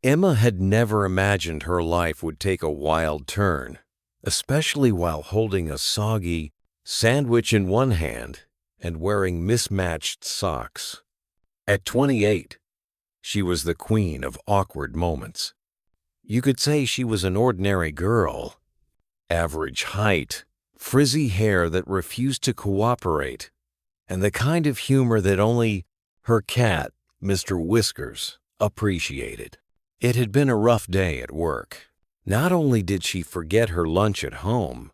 Emma had never imagined her life would take a wild turn, especially while holding a soggy sandwich in one hand and wearing mismatched socks. At 28, she was the queen of awkward moments. You could say she was an ordinary girl. Average height, frizzy hair that refused to cooperate, and the kind of humor that only her cat, Mr. Whiskers, appreciated. It had been a rough day at work. Not only did she forget her lunch at home,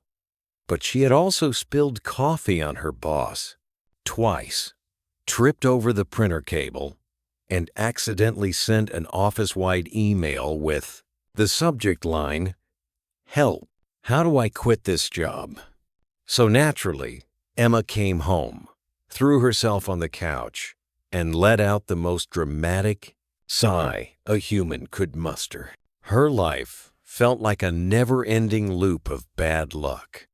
but she had also spilled coffee on her boss twice, tripped over the printer cable, and accidentally sent an office-wide email with the subject line, "Help, how do I quit this job?" So naturally, Emma came home, threw herself on the couch, and let out the most dramatic sigh a human could muster. Her life felt like a never-ending loop of bad luck.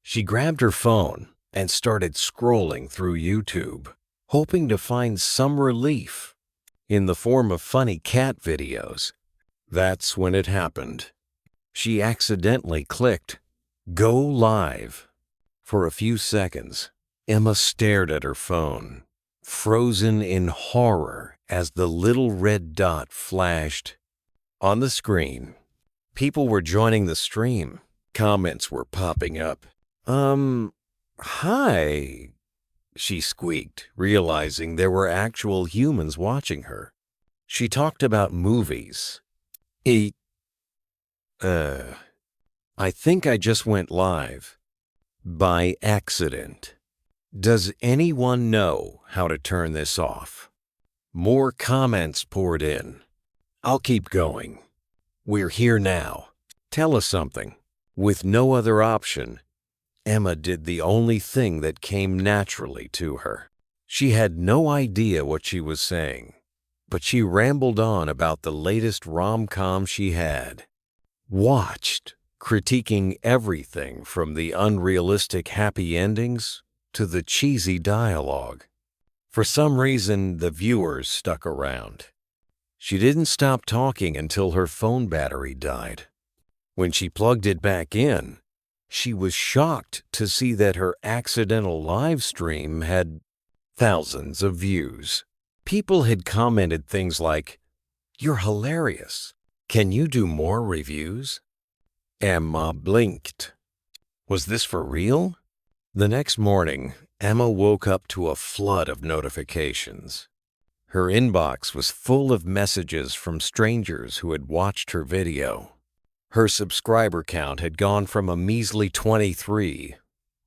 She grabbed her phone and started scrolling through YouTube, hoping to find some relief in the form of funny cat videos. That's when it happened. She accidentally clicked Go Live. For a few seconds, Emma stared at her phone, frozen in horror as the little red dot flashed on the screen. People were joining the stream. Comments were popping up. Hi, she squeaked, realizing there were actual humans watching her. She talked about movies. I think I just went live. By accident. Does anyone know how to turn this off? More comments poured in. I'll keep going. We're here now. Tell us something. With no other option, Emma did the only thing that came naturally to her. She had no idea what she was saying, but she rambled on about the latest rom-com she had watched, critiquing everything from the unrealistic happy endings to the cheesy dialogue. For some reason, the viewers stuck around. She didn't stop talking until her phone battery died. When she plugged it back in, she was shocked to see that her accidental live stream had thousands of views. People had commented things like, "You're hilarious. Can you do more reviews?" Emma blinked. Was this for real? The next morning, Emma woke up to a flood of notifications. Her inbox was full of messages from strangers who had watched her video. Her subscriber count had gone from a measly 23,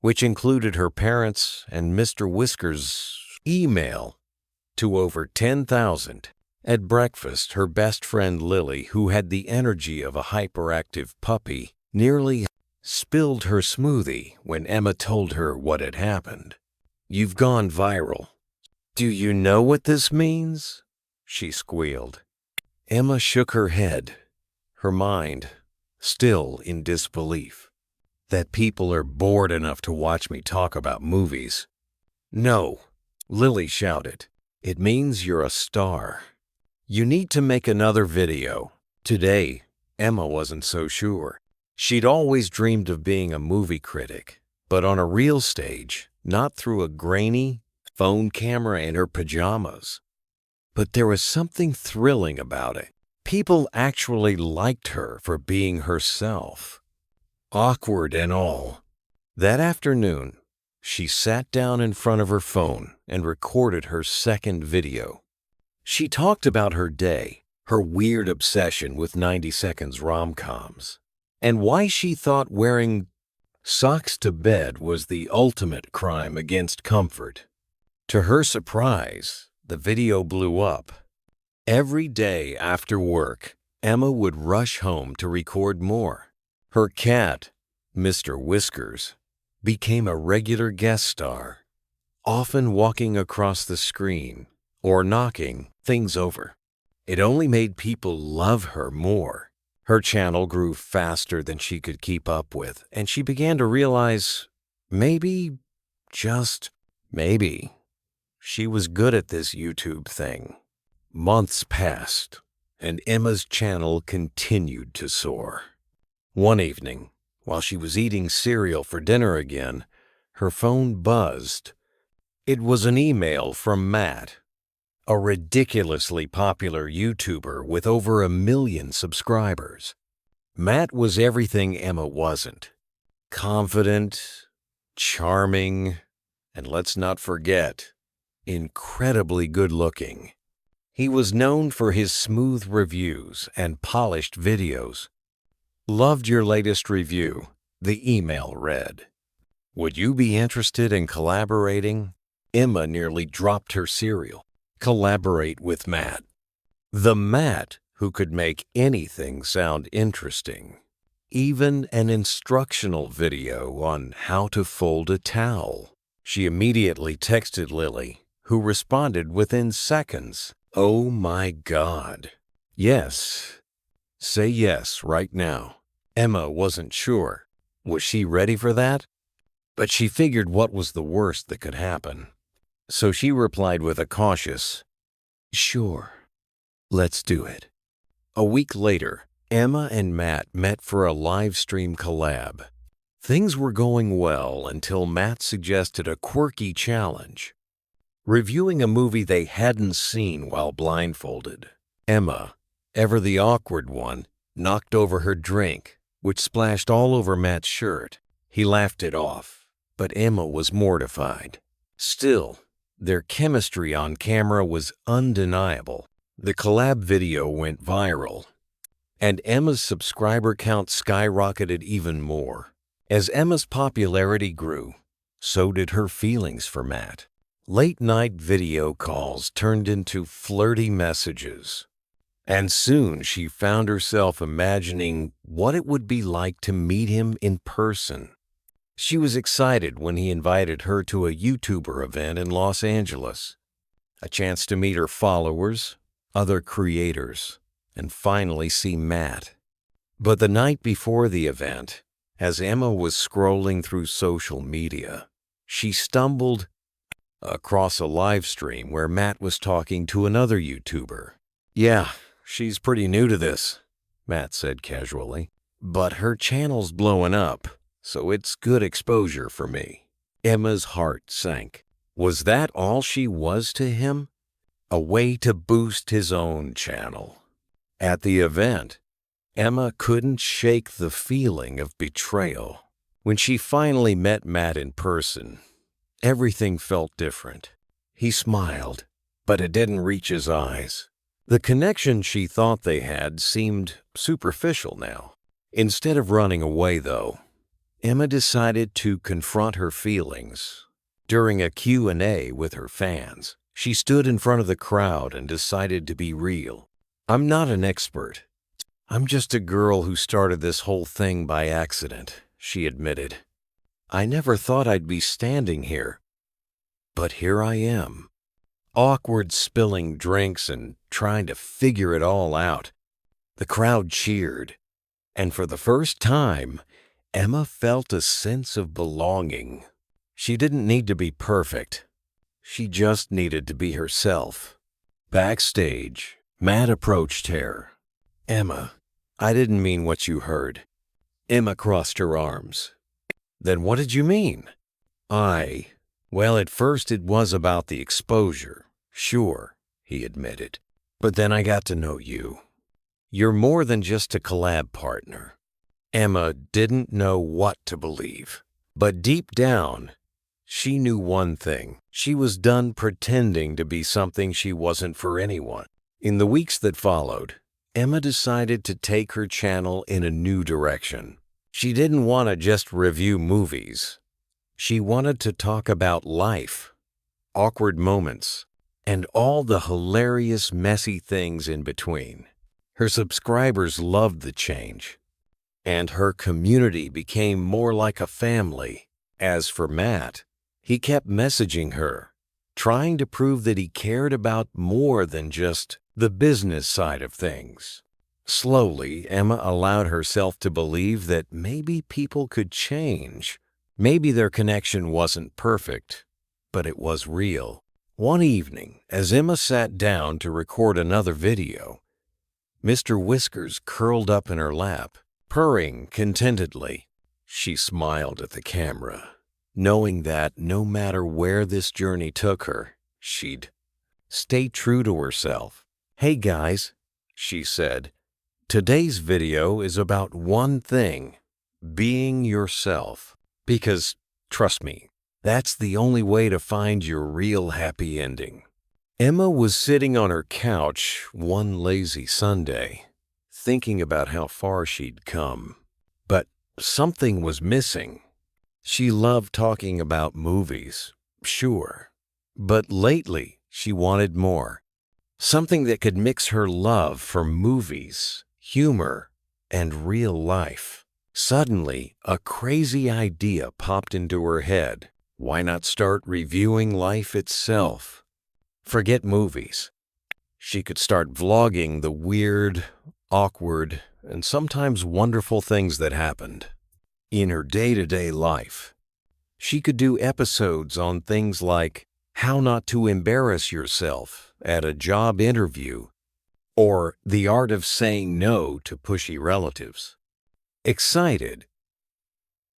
which included her parents and Mr. Whiskers' email, to over 10,000. At breakfast, her best friend Lily, who had the energy of a hyperactive puppy, nearly spilled her smoothie when Emma told her what had happened. "You've gone viral. Do you know what this means?" she squealed. Emma shook her head, her mind still in disbelief. "That people are bored enough to watch me talk about movies." "No," Lily shouted. "It means you're a star. You need to make another video." Today, Emma wasn't so sure. She'd always dreamed of being a movie critic, but on a real stage, not through a grainy phone camera in her pajamas. But there was something thrilling about it. People actually liked her for being herself, awkward and all. That afternoon, she sat down in front of her phone and recorded her second video. She talked about her day, her weird obsession with 90 seconds rom-coms, and why she thought wearing socks to bed was the ultimate crime against comfort. To her surprise, the video blew up. Every day after work, Emma would rush home to record more. Her cat, Mr. Whiskers, became a regular guest star, often walking across the screen or knocking things over. It only made people love her more. Her channel grew faster than she could keep up with, and she began to realize maybe, just maybe, she was good at this YouTube thing. Months passed, and Emma's channel continued to soar. One evening, while she was eating cereal for dinner again, her phone buzzed. It was an email from Matt, a ridiculously popular YouTuber with over 1 million subscribers. Matt was everything Emma wasn't. Confident, charming, and let's not forget, incredibly good-looking. He was known for his smooth reviews and polished videos. "Loved your latest review," the email read. "Would you be interested in collaborating?" Emma nearly dropped her cereal. Collaborate with Matt. The Matt who could make anything sound interesting. Even an instructional video on how to fold a towel. She immediately texted Lily, who responded within seconds. "Oh my God. Yes. Say yes right now." Emma wasn't sure. Was she ready for that? But she figured what was the worst that could happen. So she replied with a cautious, "Sure. Let's do it." A week later, Emma and Matt met for a live stream collab. Things were going well until Matt suggested a quirky challenge. Reviewing a movie they hadn't seen while blindfolded. Emma, ever the awkward one, knocked over her drink, which splashed all over Matt's shirt. He laughed it off, but Emma was mortified. Still, their chemistry on camera was undeniable. The collab video went viral, and Emma's subscriber count skyrocketed even more. As Emma's popularity grew, so did her feelings for Matt. Late-night video calls turned into flirty messages, and soon she found herself imagining what it would be like to meet him in person. She was excited when he invited her to a YouTuber event in Los Angeles, a chance to meet her followers, other creators, and finally see Matt. But the night before the event, as Emma was scrolling through social media, she stumbled across a live stream where Matt was talking to another YouTuber. "Yeah, she's pretty new to this," Matt said casually, "but her channel's blowing up, so it's good exposure for me." Emma's heart sank. Was that all she was to him? A way to boost his own channel. At the event, Emma couldn't shake the feeling of betrayal. When she finally met Matt in person, everything felt different. He smiled, but it didn't reach his eyes. The connection she thought they had seemed superficial now. Instead of running away, though, Emma decided to confront her feelings. During a Q&A with her fans, she stood in front of the crowd and decided to be real. "I'm not an expert. I'm just a girl who started this whole thing by accident," she admitted. "I never thought I'd be standing here, but here I am." Awkward spilling drinks and trying to figure it all out. The crowd cheered, and for the first time, Emma felt a sense of belonging. She didn't need to be perfect. She just needed to be herself. Backstage, Matt approached her. "Emma, I didn't mean what you heard." Emma crossed her arms. "Then what did you mean?" Well, at first it was about the exposure, sure," he admitted. "But then I got to know you. You're more than just a collab partner." Emma didn't know what to believe, but deep down, she knew one thing. She was done pretending to be something she wasn't for anyone. In the weeks that followed, Emma decided to take her channel in a new direction. She didn't want to just review movies. She wanted to talk about life, awkward moments, and all the hilarious, messy things in between. Her subscribers loved the change, and her community became more like a family. As for Matt, he kept messaging her, trying to prove that he cared about more than just the business side of things. Slowly, Emma allowed herself to believe that maybe people could change. Maybe their connection wasn't perfect, but it was real. One evening, as Emma sat down to record another video, Mr. Whiskers curled up in her lap, purring contentedly. She smiled at the camera, knowing that no matter where this journey took her, she'd stay true to herself. "Hey guys," she said, "today's video is about one thing, being yourself. Because, trust me, that's the only way to find your real happy ending." Emma was sitting on her couch one lazy Sunday, thinking about how far she'd come. But something was missing. She loved talking about movies, sure. But lately, she wanted more. Something that could mix her love for movies, humor, and real life. Suddenly, a crazy idea popped into her head. Why not start reviewing life itself? Forget movies. She could start vlogging the weird, awkward, and sometimes wonderful things that happened in her day-to-day life. She could do episodes on things like how not to embarrass yourself at a job interview or the art of saying no to pushy relatives. Excited,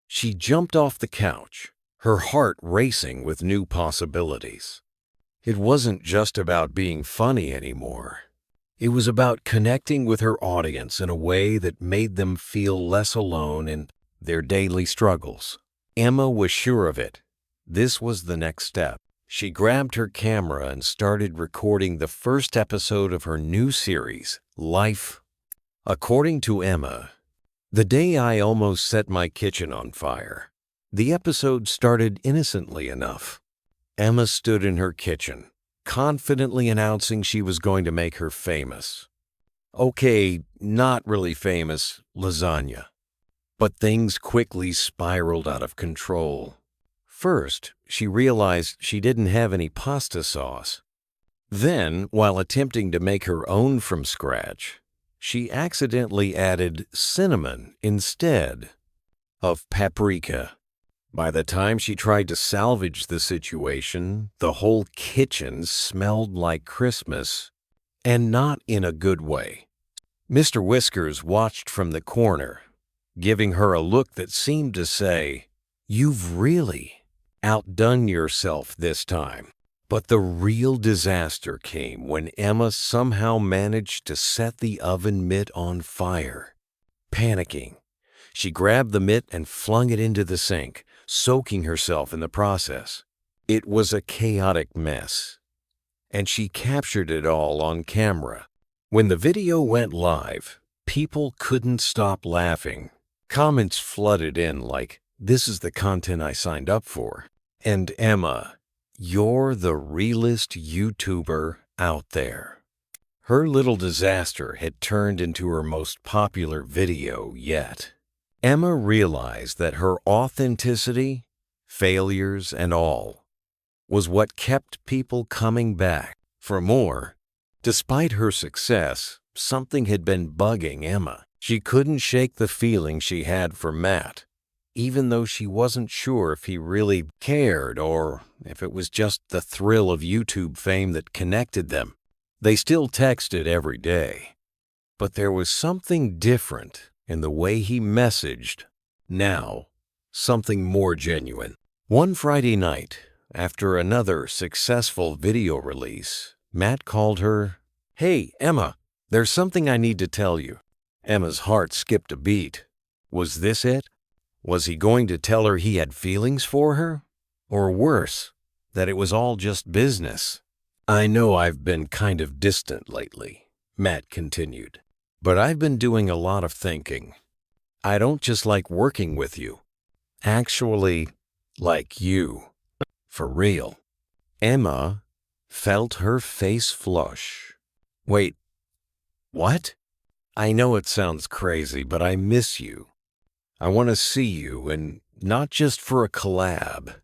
she jumped off the couch, her heart racing with new possibilities. It wasn't just about being funny anymore. It was about connecting with her audience in a way that made them feel less alone in their daily struggles. Emma was sure of it. This was the next step. She grabbed her camera and started recording the first episode of her new series, Life. According to Emma, "The day I almost set my kitchen on fire." The episode started innocently enough. Emma stood in her kitchen, confidently announcing she was going to make her famous. Okay, not really famous lasagna. But things quickly spiraled out of control. First, she realized she didn't have any pasta sauce. Then, while attempting to make her own from scratch, she accidentally added cinnamon instead of paprika. By the time she tried to salvage the situation, the whole kitchen smelled like Christmas, and not in a good way. Mr. Whiskers watched from the corner, giving her a look that seemed to say, "You've really outdone yourself this time." But the real disaster came when Emma somehow managed to set the oven mitt on fire. Panicking, she grabbed the mitt and flung it into the sink, soaking herself in the process. It was a chaotic mess, and she captured it all on camera. When the video went live, people couldn't stop laughing. Comments flooded in like, "This is the content I signed up for." And Emma, "You're the realest YouTuber out there." Her little disaster had turned into her most popular video yet. Emma realized that her authenticity, failures and all, was what kept people coming back for more. Despite her success, something had been bugging Emma. She couldn't shake the feeling she had for Matt, even though she wasn't sure if he really cared or if it was just the thrill of YouTube fame that connected them. They still texted every day, but there was something different in the way he messaged. Now, something more genuine. One Friday night, after another successful video release, Matt called her. "Hey, Emma, there's something I need to tell you." Emma's heart skipped a beat. Was this it? Was he going to tell her he had feelings for her? Or worse, that it was all just business? "I know I've been kind of distant lately," Matt continued, "but I've been doing a lot of thinking. I don't just like working with you. Actually, like you. For real." Emma felt her face flush. "Wait, what?" "I know it sounds crazy, but I miss you. I want to see you, and not just for a collab."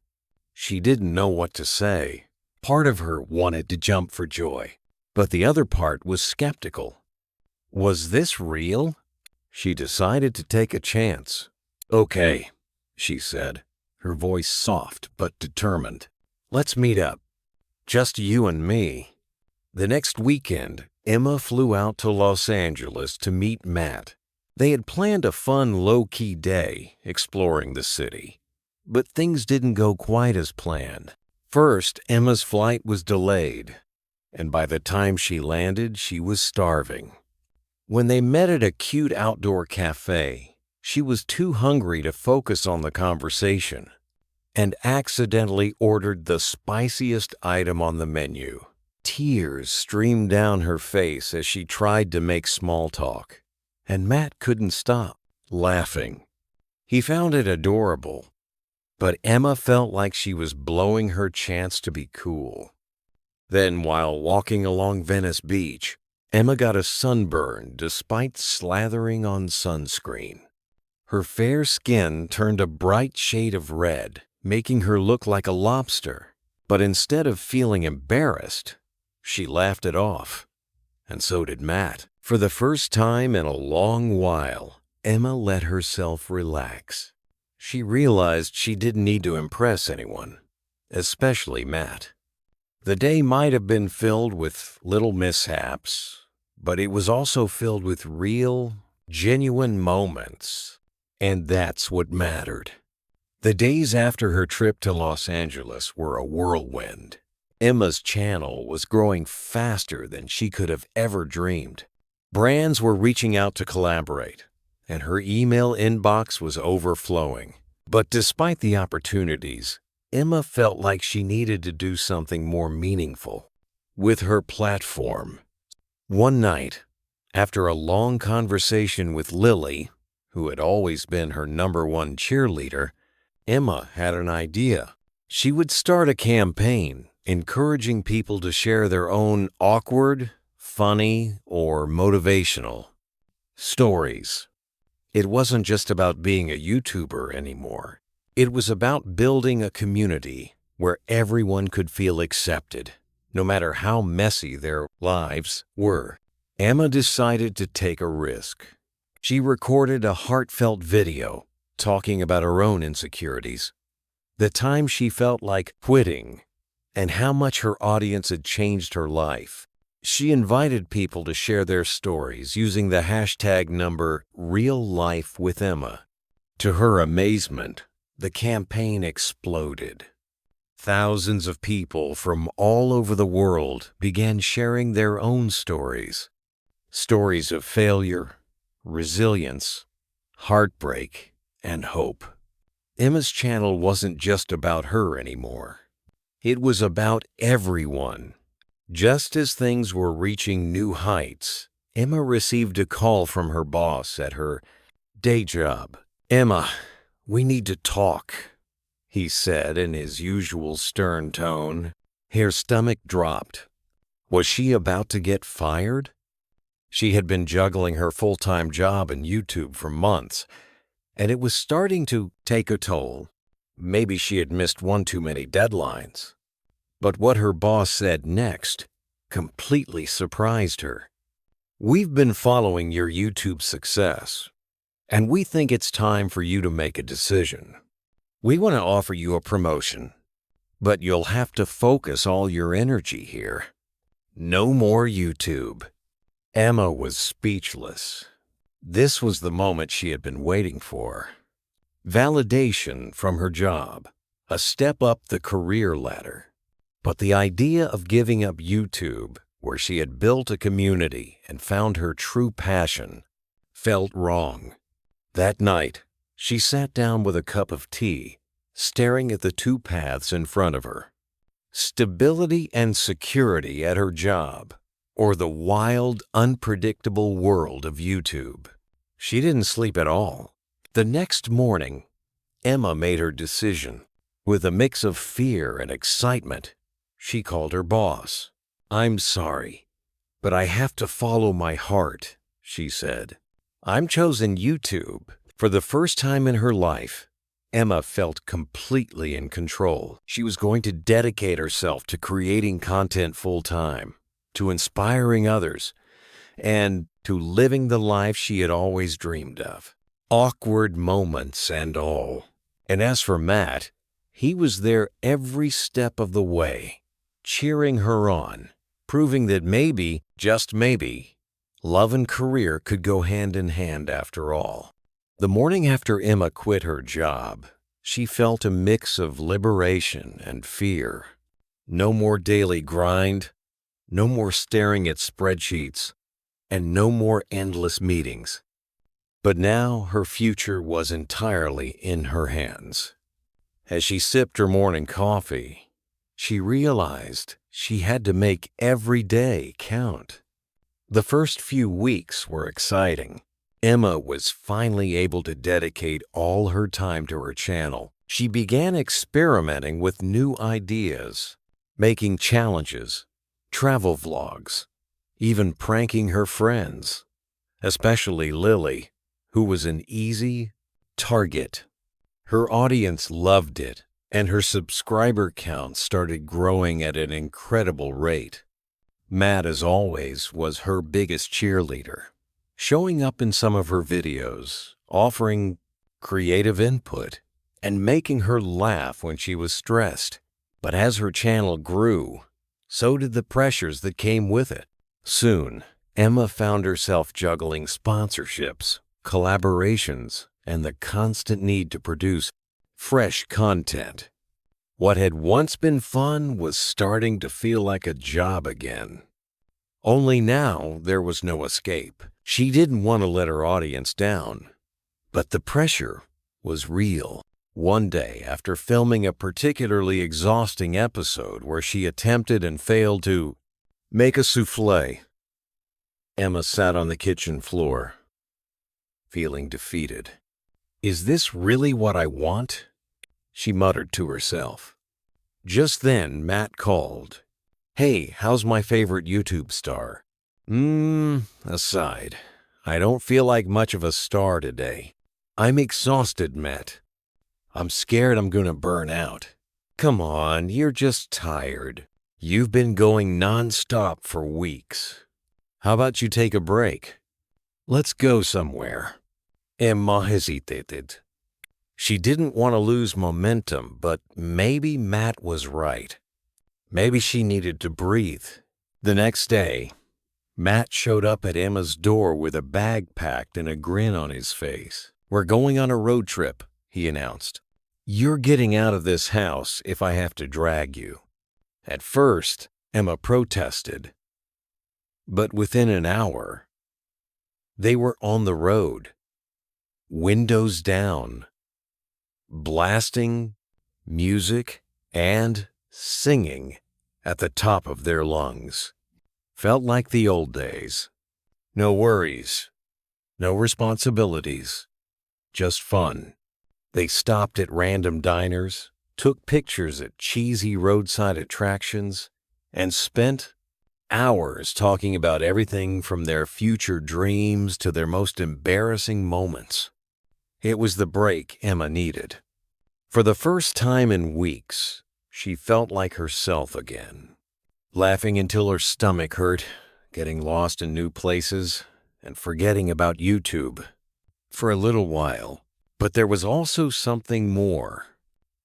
She didn't know what to say. Part of her wanted to jump for joy, but the other part was skeptical. Was this real? She decided to take a chance. "Okay," she said, her voice soft but determined. "Let's meet up. Just you and me. The next weekend, Emma flew out to Los Angeles to meet Matt. They had planned a fun, low-key day exploring the city. But things didn't go quite as planned. First, Emma's flight was delayed, and by the time she landed, she was starving. When they met at a cute outdoor cafe, she was too hungry to focus on the conversation and accidentally ordered the spiciest item on the menu. Tears streamed down her face as she tried to make small talk, and Matt couldn't stop laughing. He found it adorable, but Emma felt like she was blowing her chance to be cool. Then, while walking along Venice Beach, Emma got a sunburn despite slathering on sunscreen. Her fair skin turned a bright shade of red, making her look like a lobster. But instead of feeling embarrassed, she laughed it off. And so did Matt. For the first time in a long while, Emma let herself relax. She realized she didn't need to impress anyone, especially Matt. The day might have been filled with little mishaps, but it was also filled with real, genuine moments, and that's what mattered. The days after her trip to Los Angeles were a whirlwind. Emma's channel was growing faster than she could have ever dreamed. Brands were reaching out to collaborate, and her email inbox was overflowing. But despite the opportunities, Emma felt like she needed to do something more meaningful with her platform. One night, after a long conversation with Lily, who had always been her #1 cheerleader, Emma had an idea. She would start a campaign encouraging people to share their own awkward, funny, or motivational stories. It wasn't just about being a YouTuber anymore. It was about building a community where everyone could feel accepted, no matter how messy their lives were. Emma decided to take a risk. She recorded a heartfelt video talking about her own insecurities, the time she felt like quitting, and how much her audience had changed her life. She invited people to share their stories using the hashtag number #RealLifeWithEmma. To her amazement, the campaign exploded. Thousands of people from all over the world began sharing their own stories. Stories of failure, resilience, heartbreak, and hope. Emma's channel wasn't just about her anymore. It was about everyone. Just as things were reaching new heights, Emma received a call from her boss at her day job. "Emma, we need to talk," he said in his usual stern tone. Her stomach dropped. Was she about to get fired? She had been juggling her full-time job and YouTube for months, and it was starting to take a toll. Maybe she had missed one too many deadlines. But what her boss said next completely surprised her. "We've been following your YouTube success, and we think it's time for you to make a decision. We want to offer you a promotion, but you'll have to focus all your energy here. No more YouTube." Emma was speechless. This was the moment she had been waiting for. Validation from her job, a step up the career ladder. But the idea of giving up YouTube, where she had built a community and found her true passion, felt wrong. That night, she sat down with a cup of tea, staring at the two paths in front of her: stability and security at her job, or the wild, unpredictable world of YouTube. She didn't sleep at all. The next morning, Emma made her decision. With a mix of fear and excitement, she called her boss. "I'm sorry, but I have to follow my heart," she said. "I'm choosing YouTube." For the first time in her life, Emma felt completely in control. She was going to dedicate herself to creating content full-time, to inspiring others, and to living the life she had always dreamed of. Awkward moments and all. And as for Matt, he was there every step of the way, cheering her on, proving that maybe, just maybe, love and career could go hand in hand after all. The morning after Emma quit her job, she felt a mix of liberation and fear. No more daily grind, no more staring at spreadsheets, and no more endless meetings. But now her future was entirely in her hands. As she sipped her morning coffee, she realized she had to make every day count. The first few weeks were exciting. Emma was finally able to dedicate all her time to her channel. She began experimenting with new ideas, making challenges, travel vlogs, even pranking her friends, especially Lily, who was an easy target. Her audience loved it, and her subscriber count started growing at an incredible rate. Matt, as always, was her biggest cheerleader, showing up in some of her videos, offering creative input, and making her laugh when she was stressed. But as her channel grew, so did the pressures that came with it. Soon, Emma found herself juggling sponsorships, collaborations, and the constant need to produce fresh content. What had once been fun was starting to feel like a job again. Only now there was no escape. She didn't want to let her audience down, but the pressure was real. One day, after filming a particularly exhausting episode where she attempted and failed to make a souffle, Emma sat on the kitchen floor, feeling defeated. "Is this really what I want?" she muttered to herself. Just then, Matt called. "Hey, how's my favorite YouTube star?" Aside. "I don't feel like much of a star today. I'm exhausted, Matt. I'm scared I'm gonna burn out." "Come on, you're just tired. You've been going non-stop for weeks. How about you take a break? Let's go somewhere." Emma hesitated. She didn't want to lose momentum, but maybe Matt was right. Maybe she needed to breathe. The next day, Matt showed up at Emma's door with a bag packed and a grin on his face. "We're going on a road trip," he announced. "You're getting out of this house if I have to drag you." At first, Emma protested. But within an hour, they were on the road, windows down, blasting music and singing at the top of their lungs. Felt like the old days. No worries, no responsibilities, just fun. They stopped at random diners, took pictures at cheesy roadside attractions, and spent hours talking about everything from their future dreams to their most embarrassing moments. It was the break Emma needed. For the first time in weeks, she felt like herself again, laughing until her stomach hurt, getting lost in new places, and forgetting about YouTube for a little while. But there was also something more.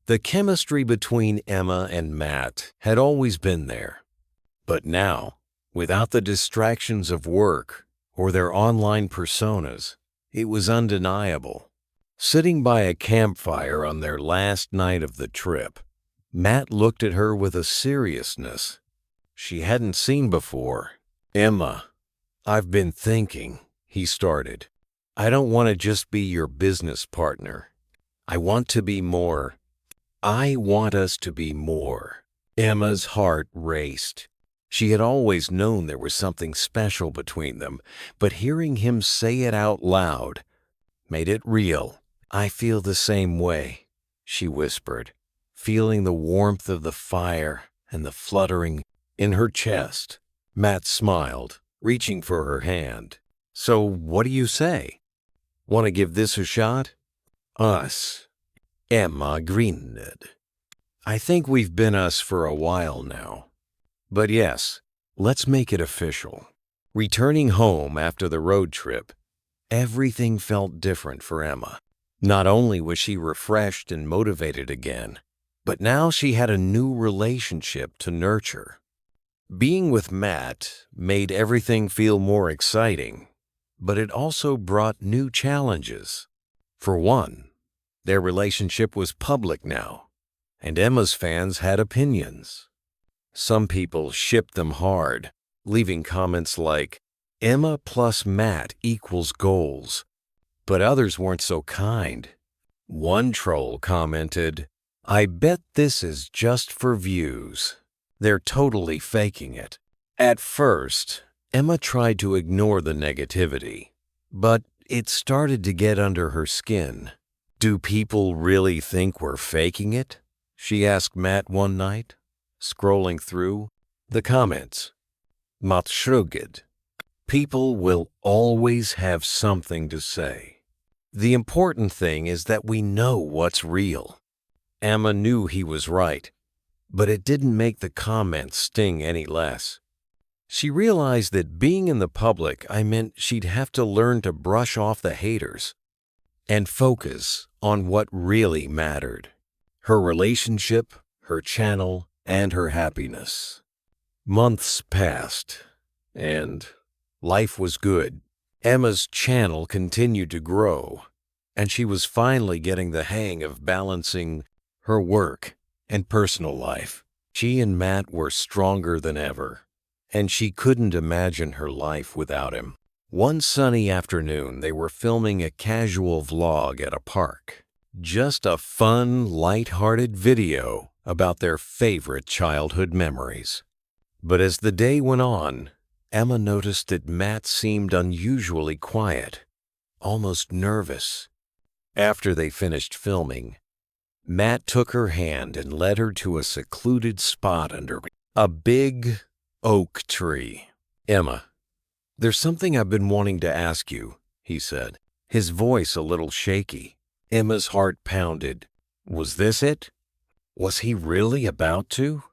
The chemistry between Emma and Matt had always been there. But now, without the distractions of work or their online personas, it was undeniable. Sitting by a campfire on their last night of the trip, Matt looked at her with a seriousness she hadn't seen before. "Emma, I've been thinking," he started. "I don't want to just be your business partner. I want us to be more." Emma's heart raced. She had always known there was something special between them, but hearing him say it out loud made it real. "I feel the same way," she whispered, feeling the warmth of the fire and the fluttering in her chest. Matt smiled, reaching for her hand. "So what do you say? Want to give this a shot?" "Us?" Emma grinned. "I think we've been us for a while now. But yes, let's make it official." Returning home after the road trip, everything felt different for Emma. Not only was she refreshed and motivated again, but now she had a new relationship to nurture. Being with Matt made everything feel more exciting, but it also brought new challenges. For one, their relationship was public now, and Emma's fans had opinions. Some people shipped them hard, leaving comments like, "Emma plus Matt equals goals," but others weren't so kind. One troll commented, "I bet this is just for views. They're totally faking it." At first, Emma tried to ignore the negativity, but it started to get under her skin. "Do people really think we're faking it?" she asked Matt one night, scrolling through the comments. Matt shrugged. "People will always have something to say. The important thing is that we know what's real." Emma knew he was right, but it didn't make the comments sting any less. She realized that being in the public meant she'd have to learn to brush off the haters and focus on what really mattered: her relationship, her channel, and her happiness. Months passed, and life was good. Emma's channel continued to grow, and she was finally getting the hang of balancing her work and personal life. She and Matt were stronger than ever, and she couldn't imagine her life without him. One sunny afternoon, they were filming a casual vlog at a park. Just a fun, light-hearted video about their favorite childhood memories. But as the day went on, Emma noticed that Matt seemed unusually quiet, almost nervous. After they finished filming, Matt took her hand and led her to a secluded spot under a big oak tree. "Emma, there's something I've been wanting to ask you," he said, his voice a little shaky. Emma's heart pounded. Was this it? Was he really about to?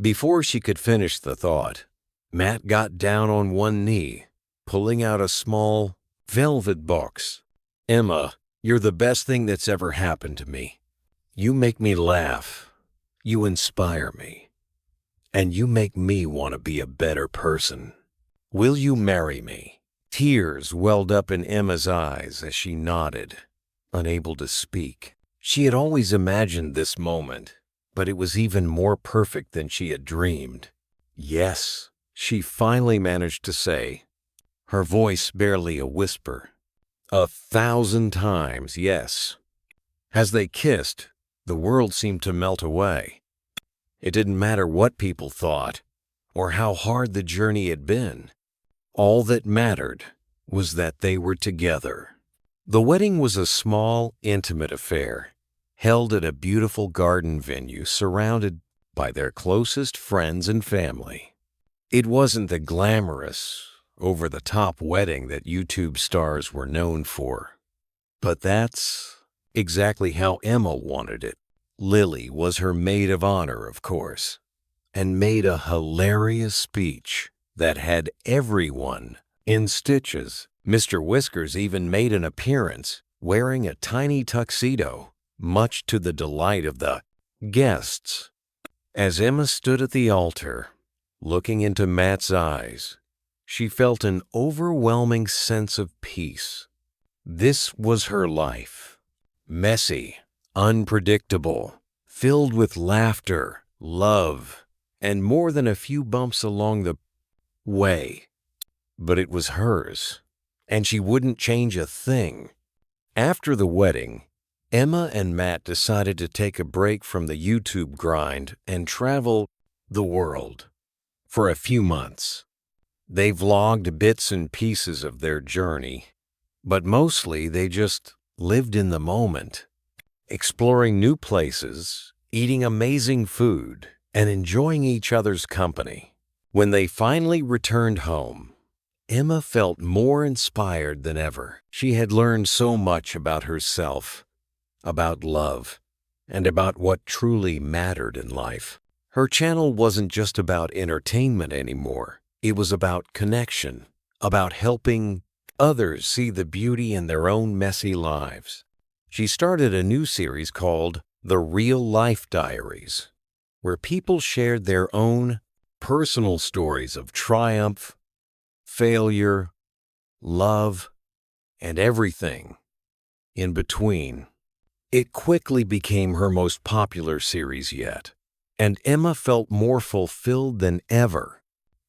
Before she could finish the thought, Matt got down on one knee, pulling out a small velvet box. "Emma, you're the best thing that's ever happened to me. You make me laugh. You inspire me. And you make me want to be a better person. Will you marry me?" Tears welled up in Emma's eyes as she nodded, unable to speak. She had always imagined this moment, but it was even more perfect than she had dreamed. "Yes," she finally managed to say, her voice barely a whisper. 1,000 times yes. As they kissed, the world seemed to melt away. It didn't matter what people thought, or how hard the journey had been. All that mattered was that they were together. The wedding was a small, intimate affair, held at a beautiful garden venue surrounded by their closest friends and family. It wasn't the glamorous, over-the-top wedding that YouTube stars were known for, but that's exactly how Emma wanted it. Lily was her maid of honor, of course, and made a hilarious speech that had everyone in stitches. Mr. Whiskers even made an appearance, wearing a tiny tuxedo, much to the delight of the guests. As Emma stood at the altar, looking into Matt's eyes, she felt an overwhelming sense of peace. This was her life. Messy, unpredictable, filled with laughter, love, and more than a few bumps along the way. But it was hers, and she wouldn't change a thing. After the wedding, Emma and Matt decided to take a break from the YouTube grind and travel the world for a few months. They vlogged bits and pieces of their journey, but mostly they just lived in the moment, exploring new places, eating amazing food, and enjoying each other's company. When they finally returned home, Emma felt more inspired than ever. She had learned so much about herself, about love, and about what truly mattered in life. Her channel wasn't just about entertainment anymore. It was about connection, about helping others see the beauty in their own messy lives. She started a new series called The Real Life Diaries, where people shared their own personal stories of triumph, failure, love, and everything in between. It quickly became her most popular series yet, and Emma felt more fulfilled than ever.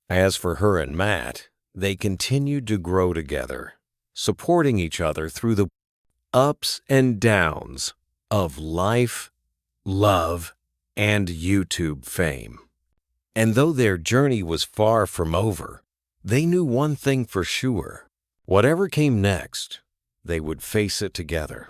As for her and Matt, they continued to grow together, supporting each other through the ups and downs of life, love, and YouTube fame. And though their journey was far from over, they knew one thing for sure. Whatever came next, they would face it together.